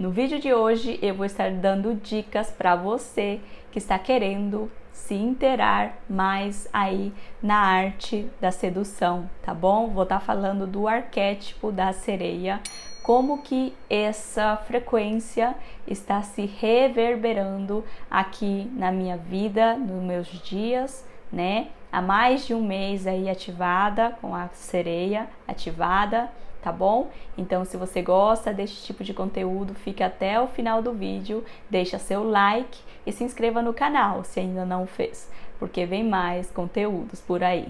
No vídeo de hoje eu vou estar dando dicas para você que está querendo se inteirar mais aí na arte da sedução, tá bom? Vou estar falando do arquétipo da sereia, como que essa frequência está se reverberando aqui na minha vida, nos meus dias, né? Há mais de um mês aí ativada, com a sereia ativada, tá bom? Então, se você gosta desse tipo de conteúdo, fique até o final do vídeo, deixa seu like e se inscreva no canal se ainda não fez, porque vem mais conteúdos por aí.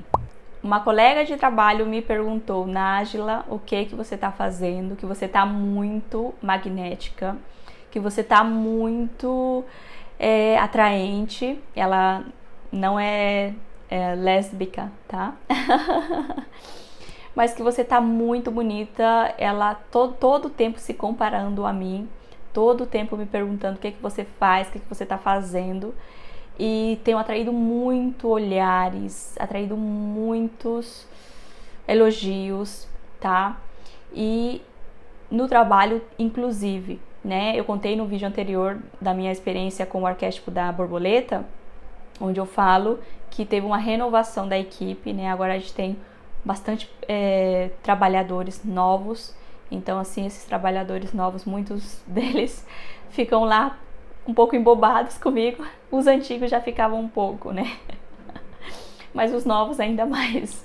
Uma colega de trabalho me perguntou, Nájila, o que você está fazendo? Que você está muito magnética, que você está muito atraente. Ela não é lésbica, tá? Mas que você tá muito bonita. Ela todo o tempo se comparando a mim, todo o tempo me perguntando o que você faz, o que você tá fazendo. E tenho atraído muito olhares, atraído muitos elogios, tá? E no trabalho, inclusive, né? Eu contei no vídeo anterior da minha experiência com o arquétipo da borboleta, onde eu falo que teve uma renovação da equipe, né? Agora a gente tem bastante trabalhadores novos, então assim, esses trabalhadores novos, muitos deles ficam lá um pouco embobados comigo, os antigos já ficavam um pouco, né? Mas os novos ainda mais,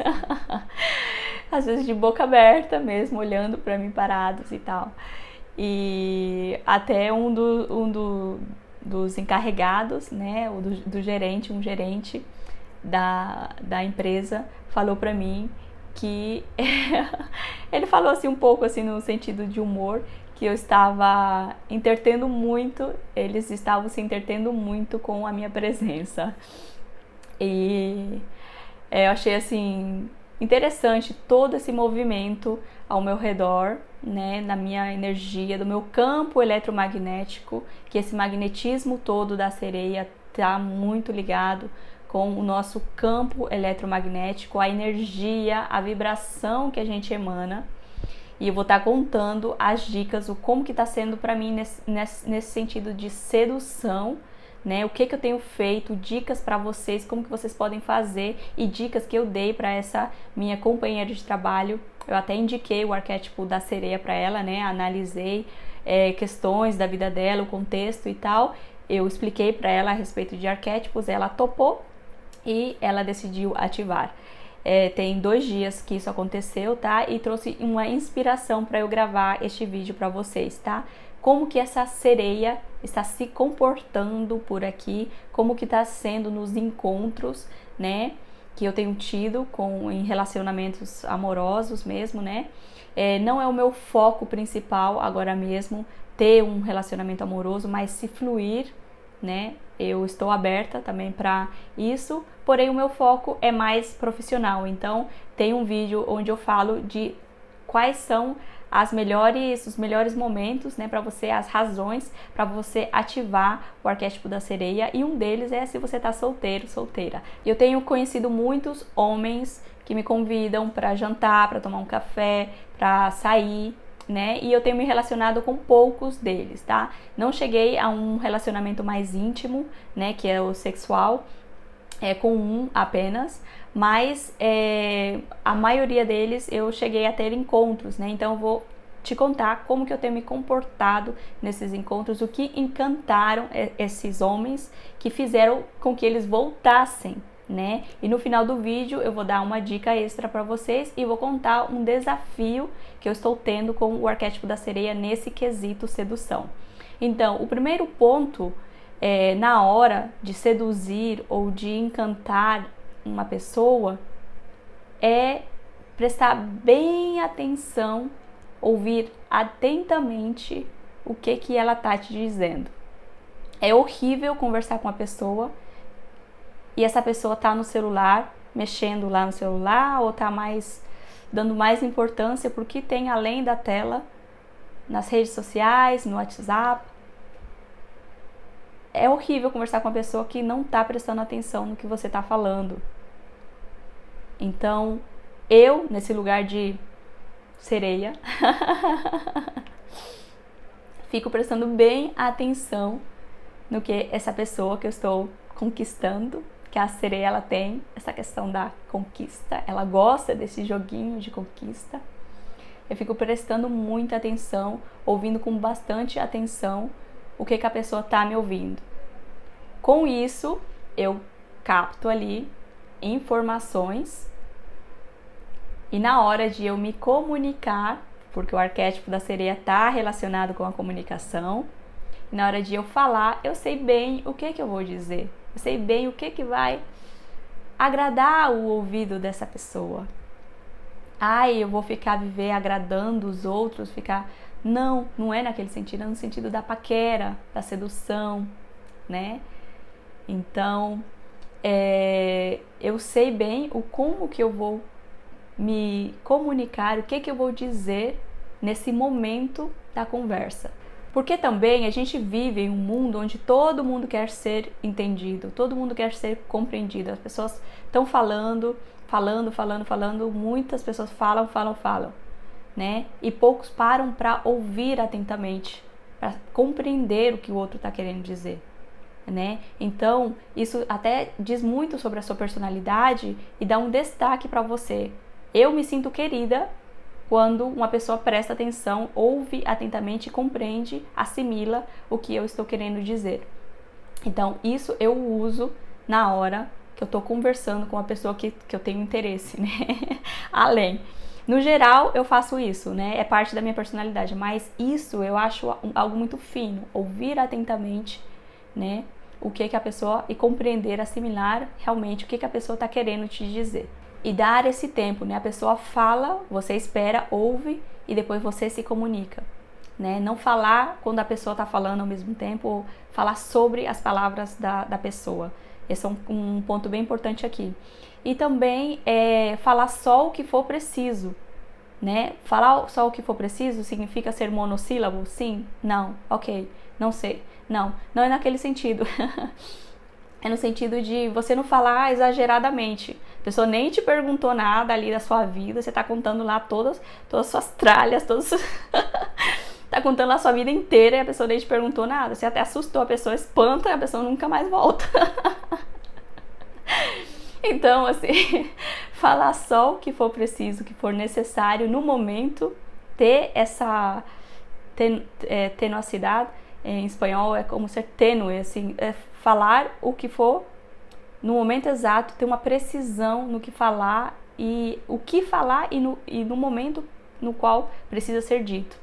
às vezes de boca aberta mesmo, olhando para mim parados e tal. E até dos encarregados, né, do gerente, um gerente da empresa falou para mim que ele falou assim um pouco assim no sentido de humor, que eu estava entretendo muito, eles estavam se entretendo muito com a minha presença. E eu achei assim interessante todo esse movimento ao meu redor, né, na minha energia, do meu campo eletromagnético, que esse magnetismo todo da sereia está muito ligado com o nosso campo eletromagnético, a energia, a vibração que a gente emana. E eu vou estar contando as dicas, o como que está sendo para mim nesse sentido de sedução, né? O que eu tenho feito, dicas para vocês, como que vocês podem fazer e dicas que eu dei para essa minha companheira de trabalho. Eu até indiquei o arquétipo da sereia para ela, né? Analisei questões da vida dela, o contexto e tal. Eu expliquei para ela a respeito de arquétipos, ela topou e ela decidiu ativar. Tem 2 dias que isso aconteceu, tá? E trouxe uma inspiração para eu gravar este vídeo para vocês, tá? Como que essa sereia está se comportando por aqui, como que está sendo nos encontros, né? Que eu tenho tido em relacionamentos amorosos mesmo, né? Não é o meu foco principal agora mesmo ter um relacionamento amoroso, mas se fluir, né? Eu estou aberta também para isso, porém o meu foco é mais profissional. Então tem um vídeo onde eu falo de quais são os melhores momentos, né, para você, as razões para você ativar o arquétipo da sereia, e um deles é se você tá solteiro, solteira. Eu tenho conhecido muitos homens que me convidam para jantar, para tomar um café, para sair, né? E eu tenho me relacionado com poucos deles, tá? Não cheguei a um relacionamento mais íntimo, né? Que é o sexual, com um apenas, mas a maioria deles eu cheguei a ter encontros, né? Então eu vou te contar como que eu tenho me comportado nesses encontros, o que encantaram esses homens, que fizeram com que eles voltassem, né? E no final do vídeo eu vou dar uma dica extra para vocês e vou contar um desafio que eu estou tendo com o arquétipo da sereia nesse quesito sedução. Então, o primeiro ponto na hora de seduzir ou de encantar uma pessoa é prestar bem atenção, ouvir atentamente o que ela tá te dizendo. É horrível conversar com a pessoa e essa pessoa tá no celular, mexendo lá no celular, ou tá dando mais importância pro que tem além da tela, nas redes sociais, no WhatsApp. É horrível conversar com uma pessoa que não tá prestando atenção no que você tá falando. Então, eu, nesse lugar de sereia, fico prestando bem atenção no que essa pessoa que eu estou conquistando, que a sereia ela tem essa questão da conquista, ela gosta desse joguinho de conquista. Eu fico prestando muita atenção, ouvindo com bastante atenção o que a pessoa está me ouvindo. Com isso, eu capto ali informações e na hora de eu me comunicar, porque o arquétipo da sereia está relacionado com a comunicação, e na hora de eu falar, eu sei bem o que eu vou dizer. Eu sei bem o que vai agradar o ouvido dessa pessoa. Eu vou viver agradando os outros, Não, não é naquele sentido, é no sentido da paquera, da sedução, né? Então, eu sei bem como que eu vou me comunicar, o que eu vou dizer nesse momento da conversa. Porque também a gente vive em um mundo onde todo mundo quer ser entendido, todo mundo quer ser compreendido. As pessoas estão falando, muitas pessoas falam, né? E poucos param para ouvir atentamente, para compreender o que o outro está querendo dizer, né? Então, isso até diz muito sobre a sua personalidade e dá um destaque para você. Eu me sinto querida quando uma pessoa presta atenção, ouve atentamente, compreende, assimila o que eu estou querendo dizer. Então, isso eu uso na hora que eu estou conversando com a pessoa que eu tenho interesse, né? Além. No geral, eu faço isso, né? É parte da minha personalidade, mas isso eu acho algo muito fino. Ouvir atentamente, né? O que a pessoa... E compreender, assimilar realmente o que a pessoa está querendo te dizer. E dar esse tempo, né? A pessoa fala, você espera, ouve e depois você se comunica, né? Não falar quando a pessoa está falando ao mesmo tempo, ou falar sobre as palavras da pessoa. Esse é um ponto bem importante aqui. E também falar só o que for preciso, né? Falar só o que for preciso significa ser monossílabo? Sim? Não? Ok. Não sei. Não é naquele sentido. É no sentido de você não falar exageradamente. A pessoa nem te perguntou nada ali da sua vida, você tá contando lá todas as suas tralhas, tá contando a sua vida inteira e a pessoa nem te perguntou nada. Você até assustou a pessoa, espanta e a pessoa nunca mais volta. Então, assim, falar só o que for preciso, o que for necessário no momento, ter essa tenuosidade, em espanhol é como ser tênue, assim, falar o que for no momento exato, ter uma precisão no que falar e o que falar e no momento no qual precisa ser dito.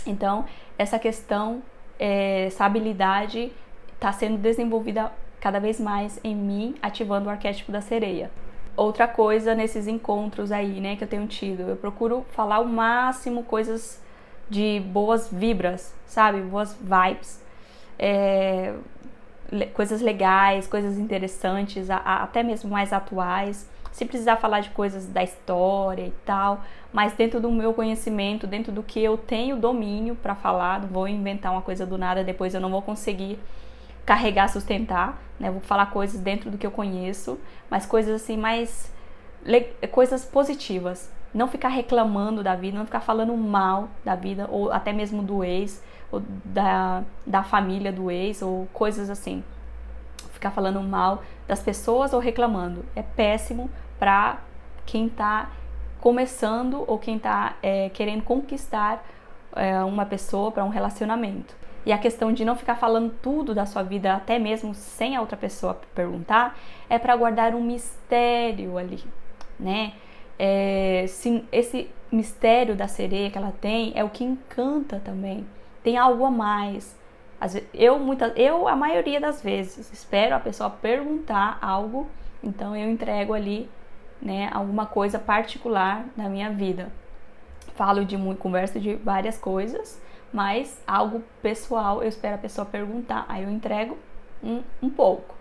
Então, essa questão, essa habilidade está sendo desenvolvida cada vez mais em mim, ativando o arquétipo da sereia. Outra coisa nesses encontros aí, né, que eu tenho tido, eu procuro falar o máximo coisas de boas vibras, sabe? Boas vibes, coisas legais, coisas interessantes, até mesmo mais atuais. Se precisar falar de coisas da história e tal, mas dentro do meu conhecimento, dentro do que eu tenho domínio para falar, não vou inventar uma coisa do nada, depois eu não vou conseguir carregar, sustentar, né? Vou falar coisas dentro do que eu conheço, mas coisas assim mais... coisas positivas. Não ficar reclamando da vida, não ficar falando mal da vida, ou até mesmo do ex, ou da família do ex, ou coisas assim. Ficar falando mal das pessoas ou reclamando. É péssimo para quem está começando ou quem está querendo conquistar uma pessoa para um relacionamento. E a questão de não ficar falando tudo da sua vida, até mesmo sem a outra pessoa perguntar, é para guardar um mistério ali, né? Esse mistério da sereia que ela tem é o que encanta também. Tem algo a mais. Às vezes, eu a maioria das vezes espero a pessoa perguntar algo, então eu entrego ali, né, alguma coisa particular da minha vida. Converso de várias coisas, mas algo pessoal eu espero a pessoa perguntar, aí eu entrego um pouco.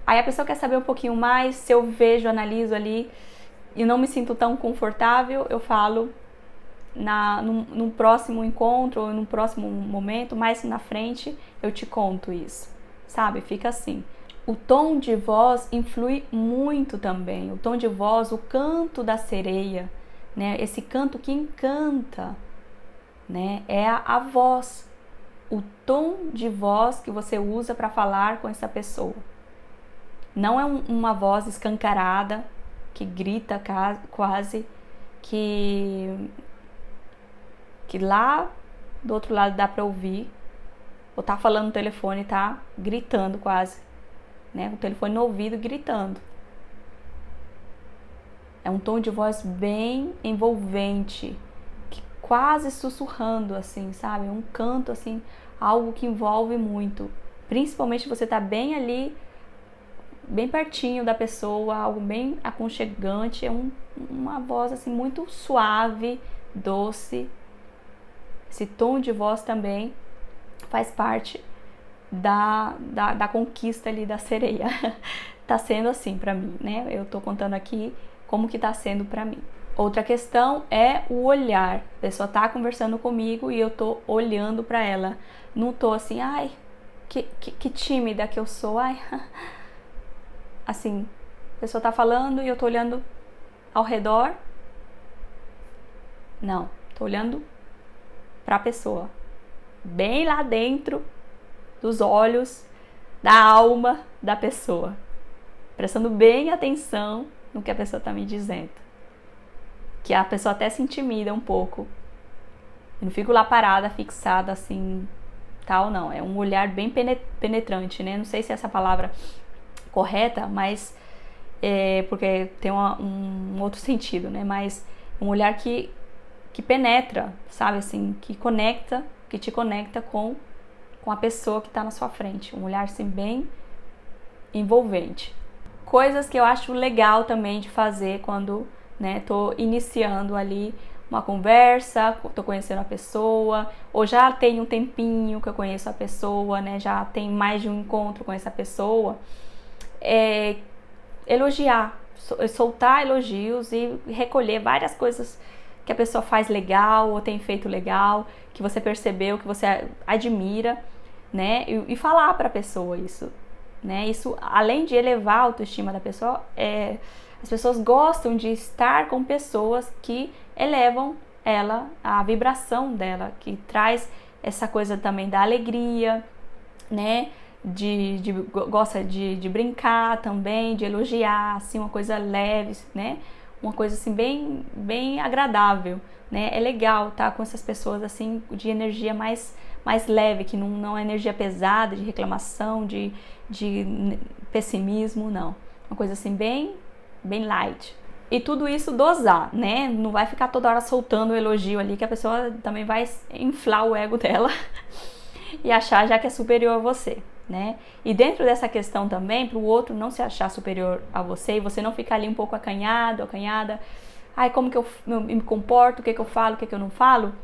Aí a pessoa quer saber um pouquinho mais, se eu vejo, analiso ali e não me sinto tão confortável, eu falo num próximo encontro ou num próximo momento, mais na frente, eu te conto isso, sabe? Fica assim. O tom de voz influi muito também. O tom de voz, o canto da sereia, né? Esse canto que encanta, né? É a voz, o tom de voz que você usa para falar com essa pessoa. Não é uma voz escancarada, que grita quase, que lá do outro lado dá para ouvir, ou tá falando no telefone e tá gritando quase, né? O telefone no ouvido gritando. É um tom de voz bem envolvente, que quase sussurrando assim, sabe? Um canto assim, algo que envolve muito. Principalmente você tá bem ali, bem pertinho da pessoa, algo bem aconchegante, é uma voz assim muito suave, doce. Esse tom de voz também faz parte da conquista ali da sereia. Tá sendo assim pra mim, né? Eu tô contando aqui como que tá sendo pra mim. Outra questão é o olhar. A pessoa tá conversando comigo e eu tô olhando pra ela. Não tô assim, ai, que tímida que eu sou, ai. Assim, a pessoa tá falando e eu tô olhando ao redor. Não, tô olhando pra pessoa. Bem lá dentro dos olhos, da alma da pessoa. Prestando bem atenção no que a pessoa tá me dizendo. Que a pessoa até se intimida um pouco. Eu não fico lá parada, fixada assim, tal, não. É um olhar bem penetrante, né? Não sei se é essa palavra correta, mas porque tem um outro sentido, né? Mas um olhar que penetra, sabe assim, que te conecta com a pessoa que está na sua frente. Um olhar assim bem envolvente. Coisas que eu acho legal também de fazer quando, né, tô iniciando ali uma conversa, tô conhecendo a pessoa, ou já tem um tempinho que eu conheço a pessoa, né, já tem mais de um encontro com essa pessoa, elogiar, soltar elogios e recolher várias coisas que a pessoa faz legal ou tem feito legal, que você percebeu, que você admira, né, e falar para a pessoa isso. Né? Isso, além de elevar a autoestima da pessoa, as pessoas gostam de estar com pessoas que elevam ela, a vibração dela, que traz essa coisa também da alegria, né? Gosta de brincar também, de elogiar, assim, uma coisa leve, né? Uma coisa assim bem agradável, né? É legal estar com essas pessoas assim de energia mais leve, que não é energia pesada, de reclamação, de pessimismo, não. Uma coisa assim bem light. E tudo isso dosar, né? Não vai ficar toda hora soltando o elogio ali, que a pessoa também vai inflar o ego dela e achar já que é superior a você, né? E dentro dessa questão também, para o outro não se achar superior a você e você não ficar ali um pouco acanhada, ai, como que eu me comporto, o que eu falo, o que eu não falo,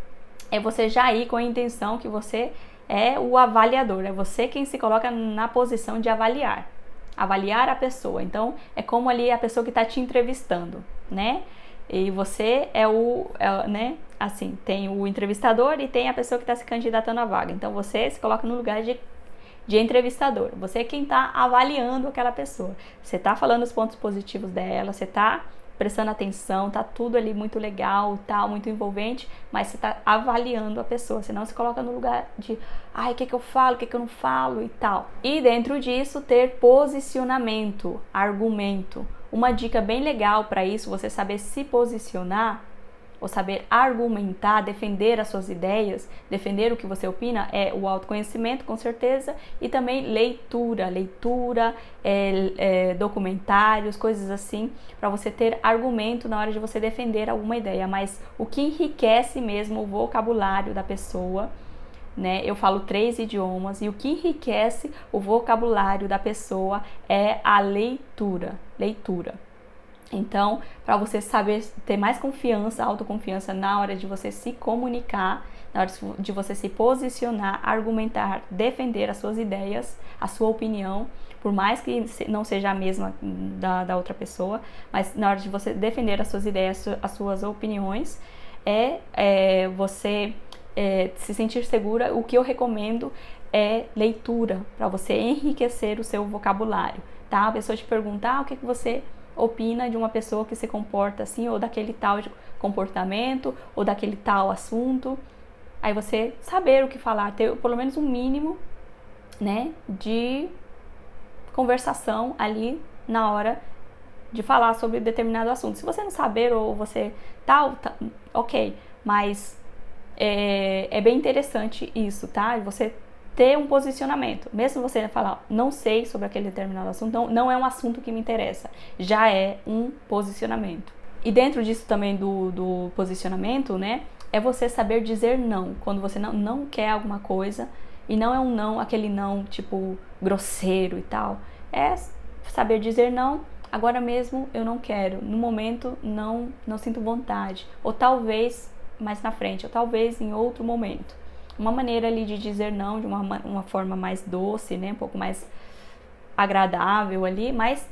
é você já ir com a intenção que você é o avaliador, é você quem se coloca na posição de avaliar a pessoa. Então, é como ali a pessoa que está te entrevistando, né? E você né? Assim, tem o entrevistador e tem a pessoa que está se candidatando à vaga. Então, você se coloca no lugar de entrevistador. Você é quem está avaliando aquela pessoa. Você está falando os pontos positivos dela, você está prestando atenção, tá tudo ali muito legal, tá muito envolvente, mas você tá avaliando a pessoa, você não se coloca no lugar de, ai, o que eu falo, o que eu não falo e tal. E dentro disso, ter posicionamento, argumento. Uma dica bem legal para isso, você saber se posicionar, ou saber argumentar, defender as suas ideias, defender o que você opina, é o autoconhecimento, com certeza, e também leitura, documentários, coisas assim, para você ter argumento na hora de você defender alguma ideia. Mas o que enriquece mesmo o vocabulário da pessoa, né? Eu falo 3 idiomas e o que enriquece o vocabulário da pessoa é a leitura. Então, para você saber ter mais confiança, autoconfiança na hora de você se comunicar, na hora de você se posicionar, argumentar, defender as suas ideias, a sua opinião, por mais que não seja a mesma da outra pessoa, mas na hora de você defender as suas ideias, as suas opiniões, você se sentir segura. O que eu recomendo é leitura, para você enriquecer o seu vocabulário, tá? A pessoa te perguntar o que você opina de uma pessoa que se comporta assim, ou daquele tal de comportamento, ou daquele tal assunto. Aí você saber o que falar, ter pelo menos um mínimo, né, de conversação ali na hora de falar sobre determinado assunto. Se você não saber ou você tá ok, mas é bem interessante isso, tá? Você ter um posicionamento, mesmo você falar não sei sobre aquele determinado assunto, não é um assunto que me interessa, já é um posicionamento. E dentro disso também do posicionamento, né, é você saber dizer não, quando você não quer alguma coisa, e não é um não, aquele não tipo grosseiro e tal, é saber dizer não, agora mesmo eu não quero, no momento não sinto vontade, ou talvez mais na frente, ou talvez em outro momento. Uma maneira ali de dizer não de uma forma mais doce, né, um pouco mais agradável ali, mas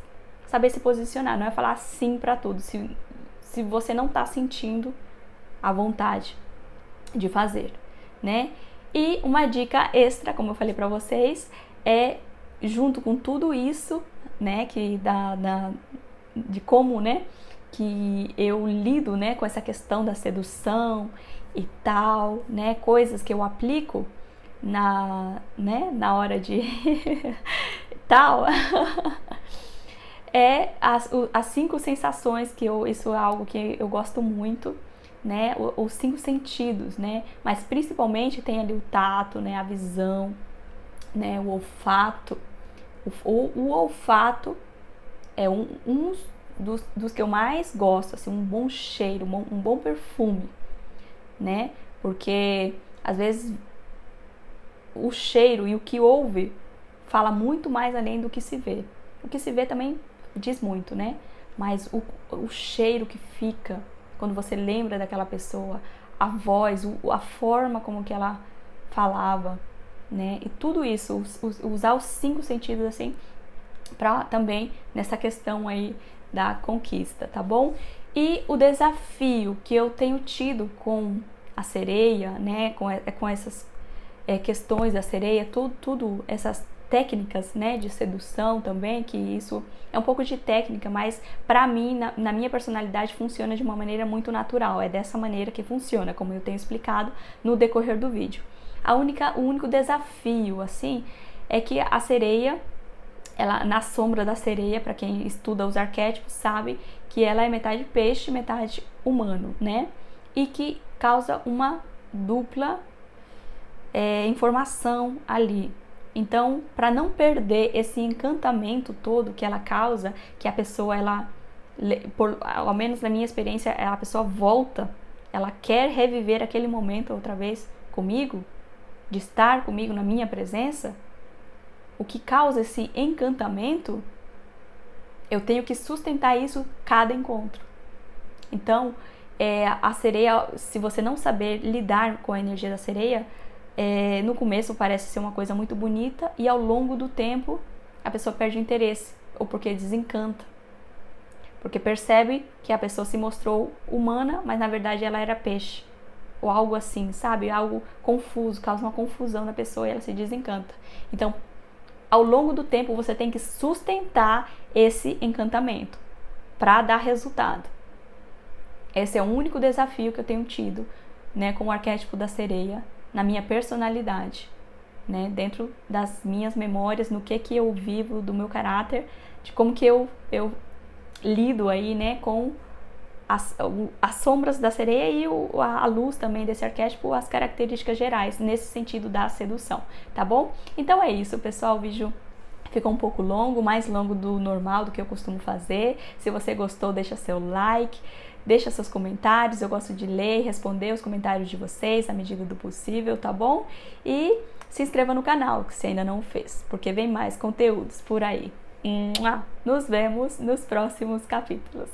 saber se posicionar, não é falar sim para tudo, se você não tá sentindo a vontade de fazer, né? E uma dica extra, como eu falei para vocês, é junto com tudo isso, né, que de como, né, que eu lido, né, com essa questão da sedução e tal, né, coisas que eu aplico né, na hora de tal, as 5 sensações isso é algo que eu gosto muito, né, os 5 sentidos, né, mas principalmente tem ali o tato, né, a visão, né, o olfato. O olfato é um dos que eu mais gosto, assim, um bom cheiro, um bom perfume, né? Porque às vezes o cheiro e o que ouve fala muito mais além do que se vê. O que se vê também diz muito, né? Mas o cheiro que fica quando você lembra daquela pessoa, a voz, a forma como que ela falava, né? E tudo isso, usar os 5 sentidos assim, para também nessa questão aí da conquista, tá bom? E o desafio que eu tenho tido com a sereia, né, com essas questões da sereia, tudo essas técnicas, né, de sedução também, que isso é um pouco de técnica, mas para mim, na minha personalidade, funciona de uma maneira muito natural, é dessa maneira que funciona, como eu tenho explicado no decorrer do vídeo. O único desafio, assim, é que a sereia, ela, na sombra da sereia, para quem estuda os arquétipos, sabe que ela é metade peixe, metade humano, né? E que causa uma dupla informação ali. Então, para não perder esse encantamento todo que ela causa, que a pessoa, ao menos na minha experiência, a pessoa volta, ela quer reviver aquele momento outra vez comigo, de estar comigo na minha presença, o que causa esse encantamento, eu tenho que sustentar isso cada encontro. Então, a sereia, se você não saber lidar com a energia da sereia, no começo parece ser uma coisa muito bonita e ao longo do tempo a pessoa perde o interesse, ou porque desencanta. Porque percebe que a pessoa se mostrou humana, mas na verdade ela era peixe. Ou algo assim, sabe? Algo confuso, causa uma confusão na pessoa e ela se desencanta. Então, ao longo do tempo, você tem que sustentar esse encantamento para dar resultado. Esse é o único desafio que eu tenho tido, né, com o arquétipo da sereia, na minha personalidade, né, dentro das minhas memórias, no que eu vivo, do meu caráter, de como que eu lido aí, né, com as sombras da sereia e a luz também desse arquétipo, as características gerais, nesse sentido da sedução, tá bom? Então é isso, pessoal, o vídeo ficou um pouco longo, mais longo do normal, do que eu costumo fazer. Se você gostou, deixa seu like, deixa seus comentários, eu gosto de ler e responder os comentários de vocês, à medida do possível, tá bom? E se inscreva no canal, se ainda não fez, porque vem mais conteúdos por aí. Nos vemos nos próximos capítulos.